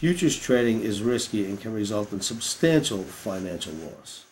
Futures trading is risky and can result in substantial financial loss.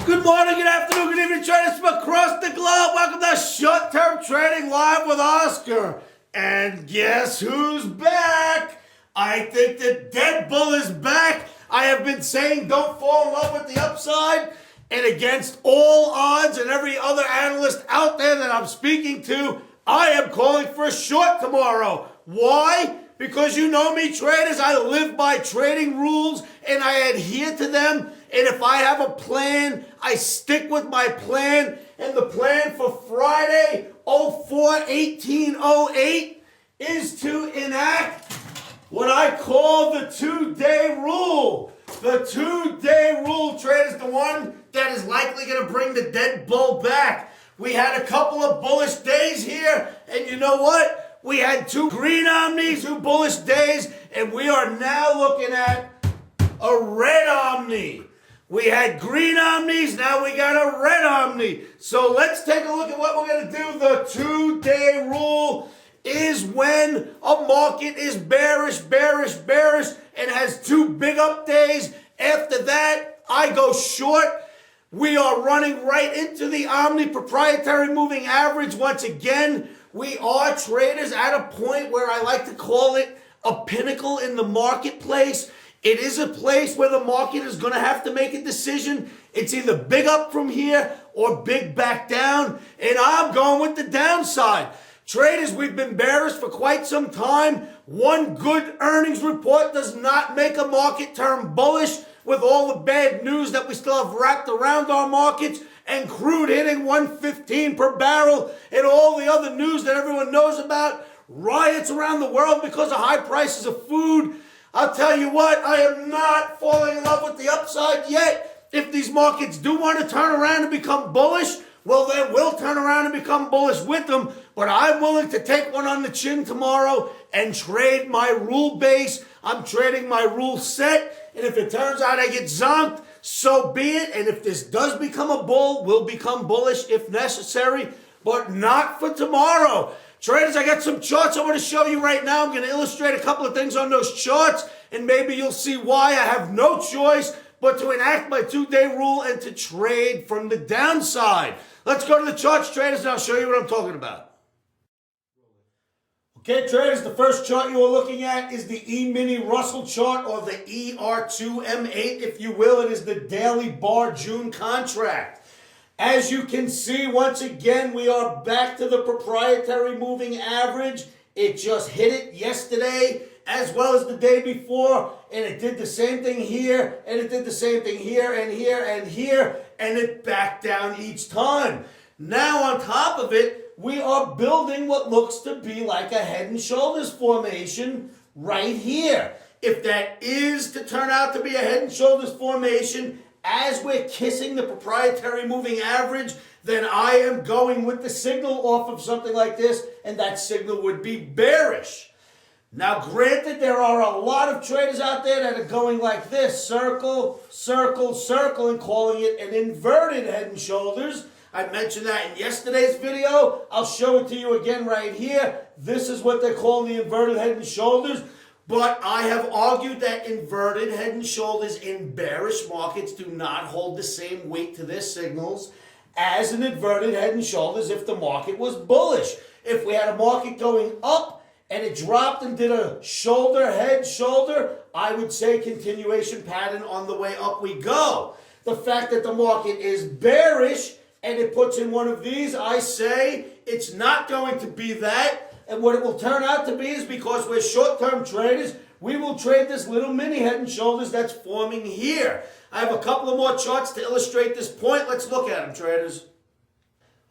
Good morning, good afternoon, good evening, traders from across the globe. Welcome to Short-Term Trading Live with Oscar. And guess who's back? I think the dead bull is back. I have been saying don't fall in love with the upside. And against all odds and every other analyst out there that I'm speaking to, I am calling for a short tomorrow. Why? Because you know me, traders, I live by trading rules and I adhere to them. And if I have a plan, I stick with my plan. And the plan for Friday, 04/18/08, is to enact what I call the two-day rule. The two-day rule, traders, the one that is likely going to bring the dead bull back. We had a couple of bullish days here, and you know what? We had two green omnis, two bullish days, and we are now looking at a red omni. We had green omnis, now we got a red omni. So let's take a look at what we're going to do. The two-day rule is when a market is bearish, and has two big up days. After that, I go short. We are running right into the Omni proprietary moving average. Once again, we are traders at a point where I like to call it a pinnacle in the marketplace. It is a place where the market is going to have to make a decision. It's either big up from here or big back down, and I'm going with the downside. Traders, we've been bearish for quite some time. One good earnings report does not make a market turn bullish, with all the bad news that we still have wrapped around our markets and crude hitting 115 per barrel and all the other news that everyone knows about, riots around the world because of high prices of food. I'll tell you what, I am not falling in love with the upside yet. If these markets do want to turn around and become bullish, well, then we'll turn around and become bullish with them. But I'm willing to take one on the chin tomorrow and trade my rule base. I'm trading my rule set. And if it turns out I get zonked, so be it. And if this does become a bull, we'll become bullish if necessary, but not for tomorrow. Traders, I got some charts I want to show you right now. I'm going to illustrate a couple of things on those charts, and maybe you'll see why I have no choice but to enact my two-day rule and to trade from the downside. Let's go to the charts, traders, and I'll show you what I'm talking about. Okay, traders, the first chart you are looking at is the Emini Russell chart, or the ER2M8, if you will. It is the daily bar June contract. As you can see, once again, we are back to the proprietary moving average. It just hit it yesterday as well as the day before, and it did the same thing here, and it did the same thing here, and here, and here, and it backed down each time. Now, on top of it, we are building what looks to be like a head and shoulders formation right here. If that is to turn out to be a head and shoulders formation, as we're kissing the proprietary moving average, then I am going with the signal off of something like this, and that signal would be bearish. Now, granted, there are a lot of traders out there that are going like this, circle, circle, circle, and calling it an inverted head and shoulders. I mentioned that in yesterday's video. I'll show it to you again right here. This is what they call the inverted head and shoulders. But I have argued that inverted head and shoulders in bearish markets do not hold the same weight to their signals as an inverted head and shoulders if the market was bullish. If we had a market going up and it dropped and did a shoulder, head, shoulder, I would say continuation pattern on the way up we go. The fact that the market is bearish and it puts in one of these, I say it's not going to be that. And what it will turn out to be is, because we're short-term traders, we will trade this little mini head and shoulders that's forming here. I have a couple of more charts to illustrate this point. Let's look at them, traders.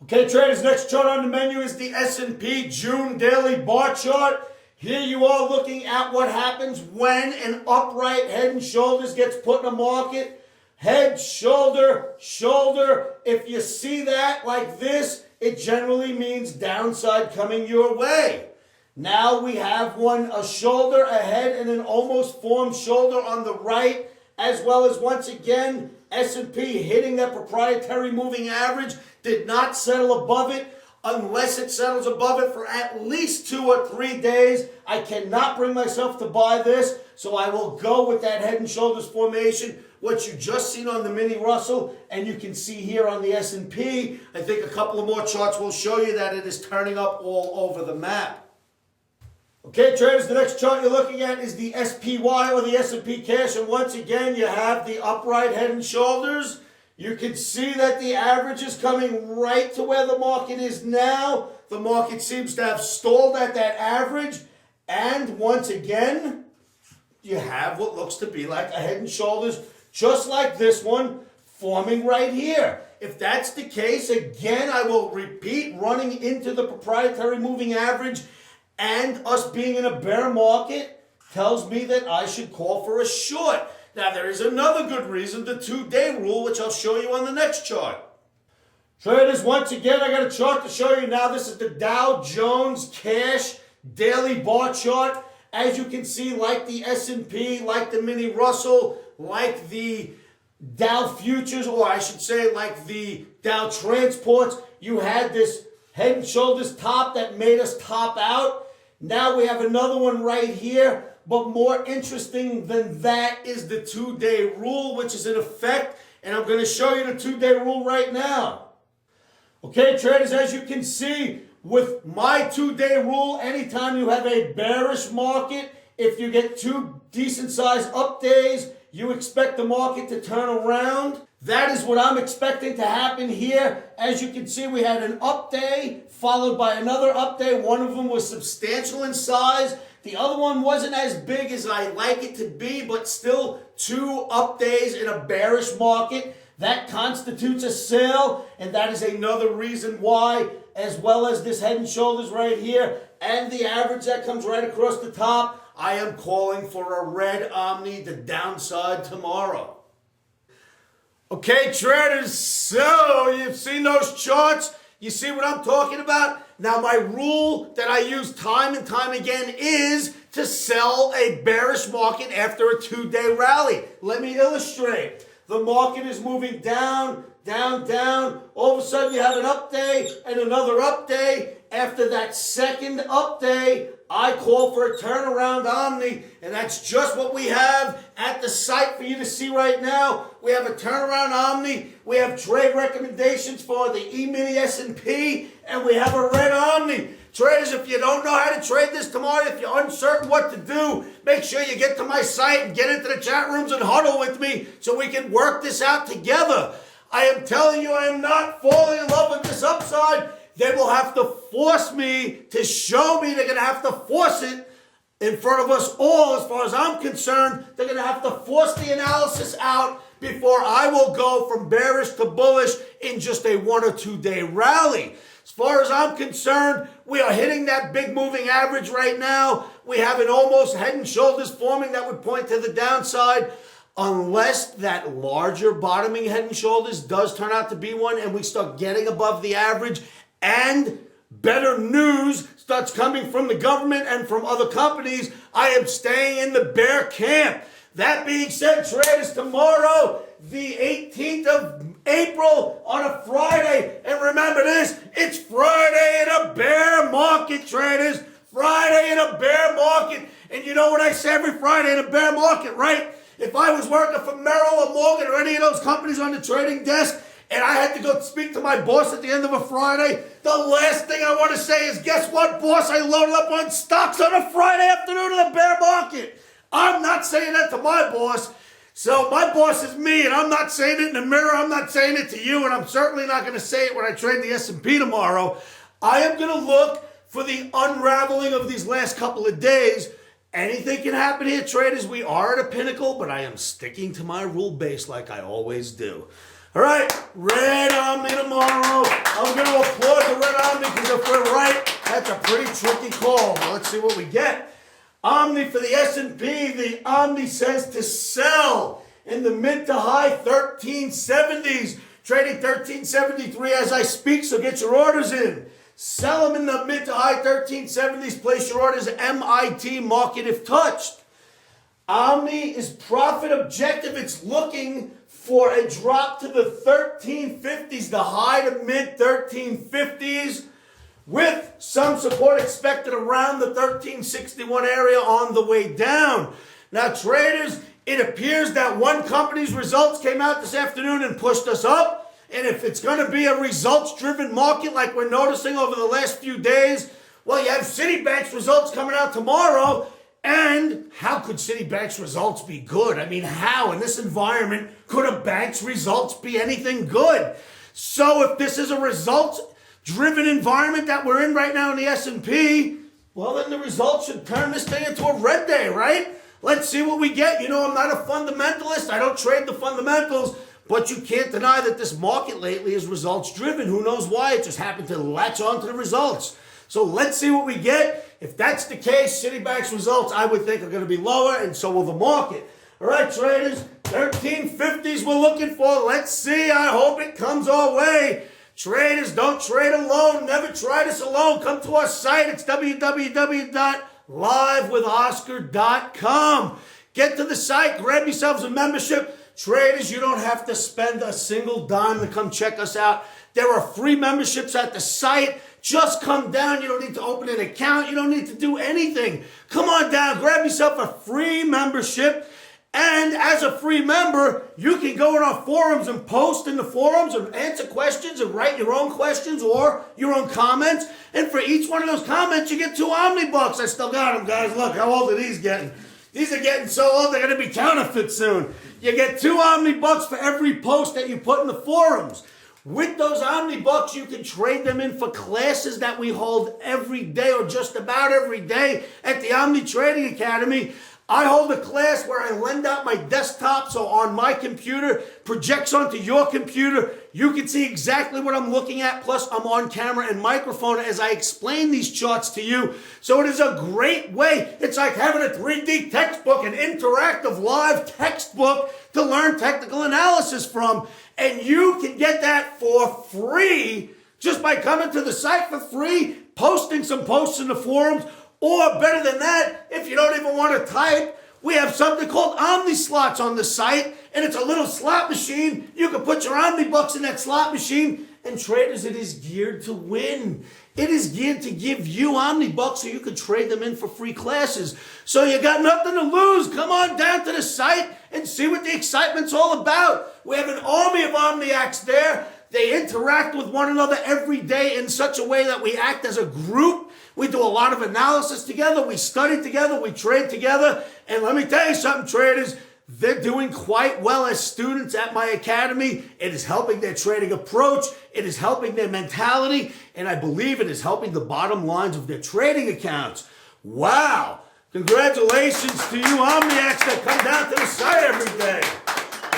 Okay, traders, next chart on the menu is the S&P June daily bar chart. Here you are looking at what happens when an upright head and shoulders gets put in a market. Head, shoulder, shoulder. If you see that like this, it generally means downside coming your way. Now we have one, a shoulder, a head, and an almost formed shoulder on the right, as well as, once again, S&P hitting that proprietary moving average, did not settle above it. unless it settles above it for at least 2 or 3 days. I cannot bring myself to buy this, so I will go with that head and shoulders formation, what you just seen on the mini Russell, and you can see here on the S&P. I think a couple of more charts will show you that it is turning up all over the map. Okay, traders, the next chart you're looking at is the SPY or the S&P cash, and once again you have the upright head and shoulders. You can see that the average is coming right to where the market is now. The market seems to have stalled at that average, and once again you have what looks to be like a head and shoulders, just like this one, forming right here. If that's the case, again, I will repeat, running into the proprietary moving average and us being in a bear market tells me that I should call for a short. Now, there is another good reason, the 2-day rule, which I'll show you on the next chart. Traders, once again, I got a chart to show you now. This is the Dow Jones Cash Daily Bar Chart. As you can see, like the S&P, like the Mini Russell, like the Dow Futures, or I should say like the Dow Transports, you had this head and shoulders top that made us top out. Now we have another one right here, but more interesting than that is the 2-day rule, which is in effect, and I'm going to show you the 2-day rule right now. Okay, traders, as you can see, with my 2-day rule, anytime you have a bearish market, if you get 2 decent-sized up days, you expect the market to turn around. That is what I'm expecting to happen here. As you can see, we had an up day followed by another up day. One of them was substantial in size. The other one wasn't as big as I like it to be, but still 2 up days in a bearish market. That constitutes a sell, and that is another reason why, as well as this head and shoulders right here, and the average that comes right across the top, I am calling for a red Omni, the downside tomorrow. Okay, traders, so you've seen those charts. You see what I'm talking about? Now, my rule that I use time and time again is to sell a bearish market after a 2-day rally. Let me illustrate. The market is moving down, down, down. All of a sudden, you have an up day and another up day. After that second up day, I call for a turnaround Omni, and that's just what we have at the site for you to see right now. We have a turnaround Omni, we have trade recommendations for the Emini S&P, and we have a red Omni. Traders, if you don't know how to trade this tomorrow, if you're uncertain what to do, make sure you get to my site and get into the chat rooms and huddle with me so we can work this out together. I am telling you, I am not falling in love with this upside. They will have to force me to show me. They're going to have to force it in front of us all. As far as I'm concerned, they're going to have to force the analysis out before I will go from bearish to bullish in just a 1 or 2 day rally. As far as I'm concerned, we are hitting that big moving average right now. We have an almost head and shoulders forming that would point to the downside. Unless that larger bottoming head and shoulders does turn out to be one and we start getting above the average, and better news starts coming from the government and from other companies, I am staying in the bear camp. That being said, traders, tomorrow, the 18th of April on a Friday, and remember this, it's Friday in a bear market, traders. Friday in a bear market. And you know what I say every Friday in a bear market, right? If I was working for Merrill or Morgan or any of those companies on the trading desk, and I had to go speak to my boss at the end of a Friday, the last thing I want to say is, guess what, boss? I loaded up on stocks on a Friday afternoon in the bear market. I'm not saying that to my boss. So my boss is me, and I'm not saying it in the mirror. I'm not saying it to you, and I'm certainly not going to say it when I trade the S&P tomorrow. I am going to look for the unraveling of these last couple of days. Anything can happen here, traders. We are at a pinnacle, but I am sticking to my rule base like I always do. All right, red Omni tomorrow. I'm going to applaud the red Omni because if we're right, that's a pretty tricky call. Well, let's see what we get. Omni for the S&P, the Omni says to sell in the mid to high 1370s. Trading 1373 as I speak, so get your orders in. Sell them in the mid to high 1370s. Place your orders MIT, market if touched. Omni is profit objective. It's looking for a drop to the 1350s, the high to mid 1350s. with some support expected around the 1361 area on the way down. Now, traders, it appears that one company's results came out this afternoon and pushed us up. And if it's going to be a results-driven market like we're noticing over the last few days, well, you have Citibank's results coming out tomorrow. And how could Citibank's results be good? I mean, how in this environment could a bank's results be anything good? So if this is a results-driven environment that we're in right now in the S&P, well, then the results should turn this thing into a red day, right? Let's see what we get. You know, I'm not a fundamentalist. I don't trade the fundamentals. But you can't deny that this market lately is results-driven. Who knows why? It just happened to latch on to the results. So let's see what we get. If that's the case, Citibank's results, I would think, are going to be lower, and so will the market. All right, traders, 1350s we're looking for. Let's see. I hope it comes our way. Traders, don't trade alone. Never try this alone. Come to our site. It's www.livewithoscar.com. Get to the site. Grab yourselves a membership. Traders, you don't have to spend a single dime to come check us out. There are free memberships at the site. Just come down. You don't need to open an account. You don't need to do anything. Come on down. Grab yourself a free membership. And as a free member, you can go in our forums and post in the forums and answer questions and write your own questions or your own comments. And for each one of those comments, you get 2 Omnibucks. I still got them, guys. Look, how old are these getting? These are getting so old, they're going to be counterfeit soon. You get 2 Omnibucks for every post that you put in the forums. With those Omnibucks, you can trade them in for classes that we hold every day or just about every day at the Omni Trading Academy. I hold a class where I lend out my desktop so on my computer, projects onto your computer. You can see exactly what I'm looking at, plus I'm on camera and microphone as I explain these charts to you. So it is a great way. It's like having a 3D textbook, an interactive live textbook to learn technical analysis from. And you can get that for free just by coming to the site for free, posting some posts in the forums. Or better than that, if you don't even want to type, we have something called Omni Slots on the site, and it's a little slot machine. You can put your Omnibucks in that slot machine, and traders, it is geared to win. It is geared to give you Omnibucks so you can trade them in for free classes. So you got nothing to lose. Come on down to the site and see what the excitement's all about. We have an army of Omniacs there. They interact with one another every day in such a way that we act as a group. We do a lot of analysis together. We study together. We trade together. And let me tell you something, traders. They're doing quite well as students at my academy. It is helping their trading approach. It is helping their mentality. And I believe it is helping the bottom lines of their trading accounts. Wow. Congratulations to you Omniacs that come down to the site every day.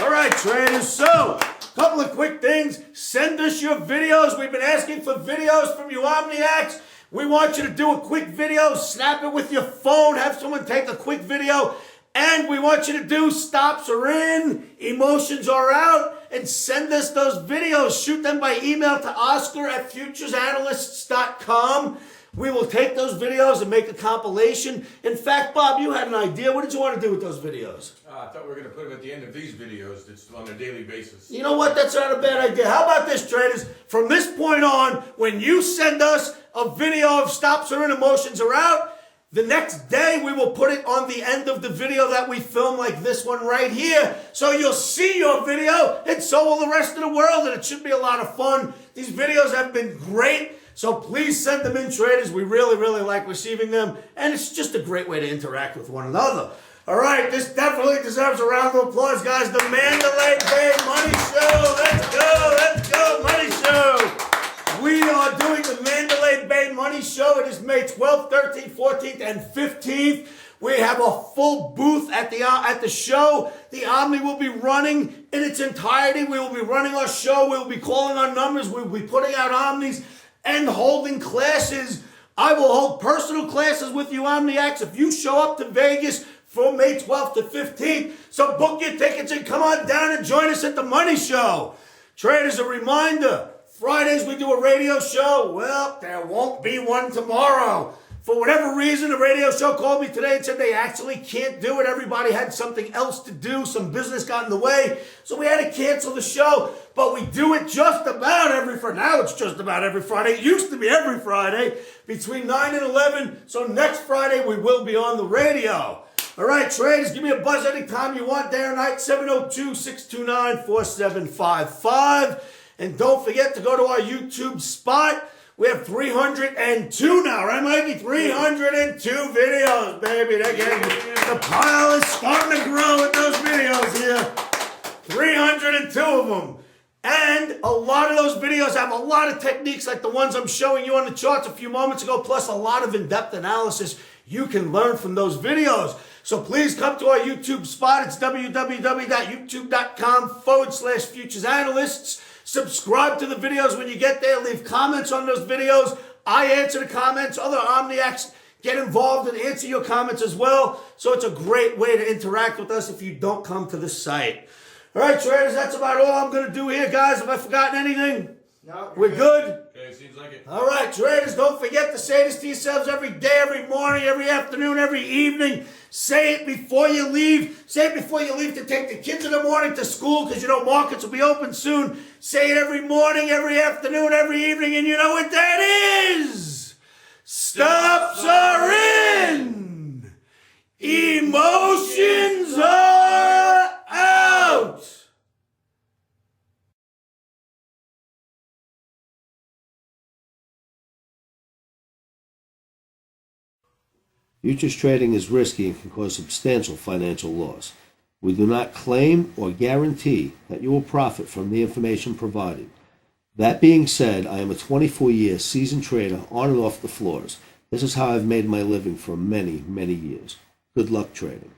All right, traders. So, couple of quick things. Send us your videos. We've been asking for videos from you Omniacs. We want you to do a quick video, snap it with your phone, have someone take a quick video, and we want you to do stops are in, emotions are out, and send us those videos. Shoot them by email to oscar@futuresanalysts.com. We will take those videos and make a compilation. In fact, Bob, you had an idea. What did you want to do with those videos? I thought we were going to put them at the end of these videos. That's on a daily basis. You know what? That's not a bad idea. How about this, traders? From this point on, when you send us a video of stops are in, emotions are out, the next day we will put it on the end of the video that we film, like this one right here. So you'll see your video, and so will the rest of the world, and it should be a lot of fun. These videos have been great. So please send them in, traders. We really, really like receiving them. And it's just a great way to interact with one another. All right, this definitely deserves a round of applause, guys. The Mandalay Bay Money Show. Let's go, Money Show. We are doing the Mandalay Bay Money Show. It is May 12th, 13th, 14th, and 15th. We have a full booth at the show. The Omni will be running in its entirety. We will be running our show. We will be calling our numbers. We will be putting out Omnis and holding classes. I will hold personal classes with you Omniacs if you show up to Vegas from May 12th to 15th. So book your tickets and come on down and join us at the Money Show. Traders, a reminder, Fridays we do a radio show. Well, there won't be one tomorrow. For whatever reason, the radio show called me today and said they actually can't do it. Everybody had something else to do. Some business got in the way. So we had to cancel the show. But we do it just about every Friday. Now it's just about every Friday. It used to be every Friday between 9 and 11. So next Friday we will be on the radio. All right, traders, give me a buzz anytime you want, day or night, 702-629-4755. And don't forget to go to our YouTube spot. We have 302 now, right, Mikey? 302 videos, baby. They're getting, the pile is starting to grow with those videos here. 302 of them. And a lot of those videos have a lot of techniques like the ones I'm showing you on the charts a few moments ago, plus a lot of in-depth analysis you can learn from those videos. So please come to our YouTube spot. It's www.youtube.com/futures analysts. Subscribe to the videos when you get there. Leave comments on those videos. I answer the comments. Other Omniacs get involved and answer your comments as well. So it's a great way to interact with us if you don't come to the site. All right, traders, that's about all I'm going to do here, guys. Have I forgotten anything? No. We're good? Okay, seems like it. All right, traders, don't forget to say this to yourselves every day, every morning, every afternoon, every evening. Say it before you leave. Say it before you leave to take the kids in the morning to school because you know markets will be open soon. Say it every morning, every afternoon, every evening, and you know what that is. Stops are in. Emotions are out. Futures trading is risky and can cause substantial financial loss. We do not claim or guarantee that you will profit from the information provided. That being said, I am a 24-year seasoned trader on and off the floors. This is how I've made my living for many, many years. Good luck trading.